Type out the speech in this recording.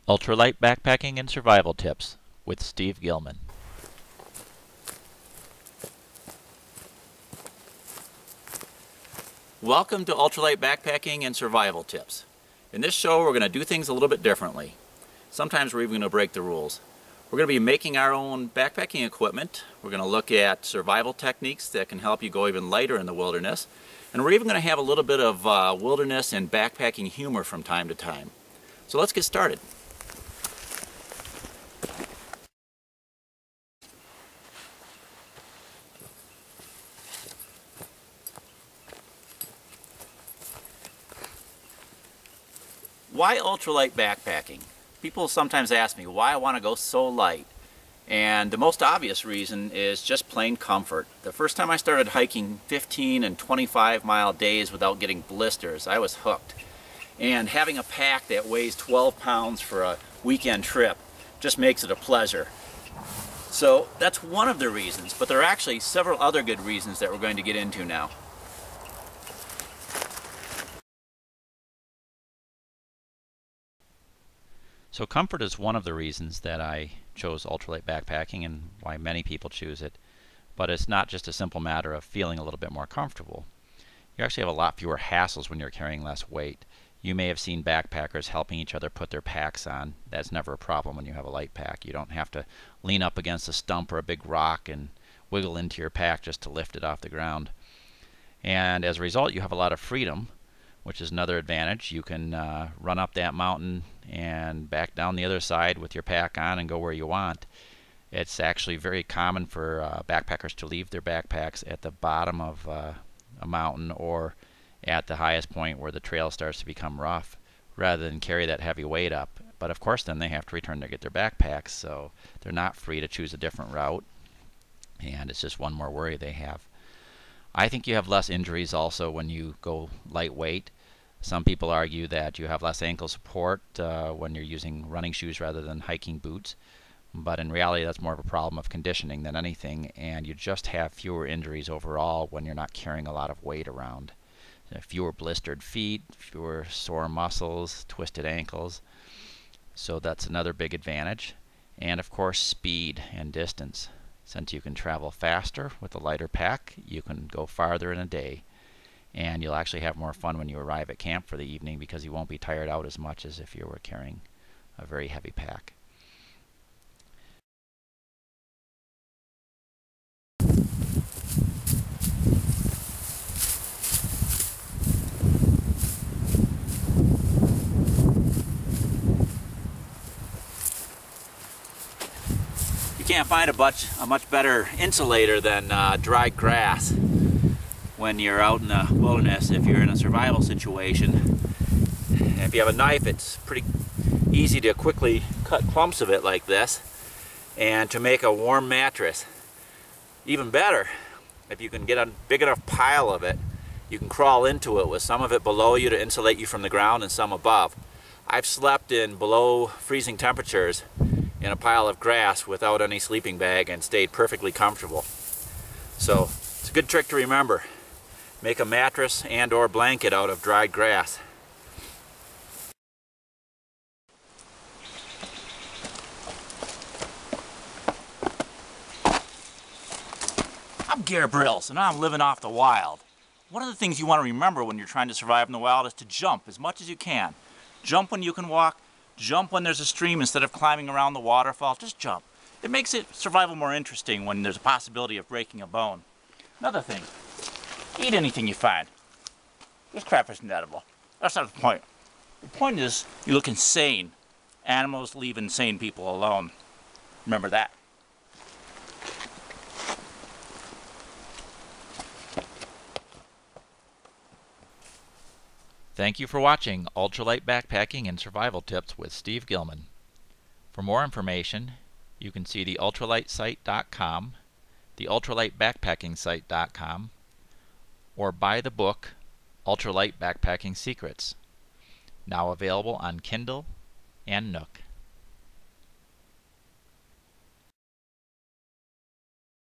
Ultralight Backpacking and Survival Tips with Steve Gilman. Welcome to Ultralight Backpacking and Survival Tips. In this show we're going to do things a little bit differently. Sometimes we're even going to break the rules. We're going to be making our own backpacking equipment. We're going to look at survival techniques that can help you go even lighter in the wilderness. And we're even going to have a little bit of wilderness and backpacking humor from time to time. So let's get started. Why ultralight backpacking? People sometimes ask me why I want to go so light. And the most obvious reason is just plain comfort. The first time I started hiking 15 and 25-mile days without getting blisters, I was hooked. And having a pack that weighs 12 pounds for a weekend trip just makes it a pleasure. So that's one of the reasons, but there are actually several other good reasons that we're going to get into now. So comfort is one of the reasons that I chose ultralight backpacking and why many people choose it. But it's not just a simple matter of feeling a little bit more comfortable. You actually have a lot fewer hassles when you're carrying less weight. You may have seen backpackers helping each other put their packs on. That's never a problem when you have a light pack. You don't have to lean up against a stump or a big rock and wiggle into your pack just to lift it off the ground. And as a result, you have a lot of freedom, which is another advantage. You can run up that mountain and back down the other side with your pack on and go where you want. It's actually very common for backpackers to leave their backpacks at the bottom of a mountain or at the highest point where the trail starts to become rough, rather than carry that heavy weight up. But of course then they have to return to get their backpacks, so they're not free to choose a different route, and it's just one more worry they have. I think you have less injuries also when you go lightweight. Some people argue that you have less ankle support when you're using running shoes rather than hiking boots. But in reality, that's more of a problem of conditioning than anything, and you just have fewer injuries overall when you're not carrying a lot of weight around. Fewer blistered feet, fewer sore muscles, twisted ankles. So that's another big advantage. And of course, speed and distance. Since you can travel faster with a lighter pack, you can go farther in a day. And you'll actually have more fun when you arrive at camp for the evening because you won't be tired out as much as if you were carrying a very heavy pack. You can't find a much better insulator than dry grass when you're out in the wilderness. If you're in a survival situation, if you have a knife, it's pretty easy to quickly cut clumps of it like this and to make a warm mattress. Even better, if you can get a big enough pile of it, you can crawl into it with some of it below you to insulate you from the ground and some above. I've slept in below freezing temperatures in a pile of grass without any sleeping bag and stayed perfectly comfortable. So it's a good trick to remember. Make a mattress and or blanket out of dried grass. I'm Gare Brills, and I'm living off the wild. One of the things you want to remember when you're trying to survive in the wild is to jump as much as you can. Jump when you can walk, jump when there's a stream instead of climbing around the waterfall. Just jump. It makes survival more interesting when there's a possibility of breaking a bone. Another thing, eat anything you find. This crap isn't edible. That's not the point. The point is you look insane. Animals leave insane people alone. Remember that. Thank you for watching Ultralight Backpacking and Survival Tips with Steve Gilman. For more information, you can see the ultralightsite.com, the ultralightbackpackingsite.com, or buy the book Ultralight Backpacking Secrets, now available on Kindle and Nook.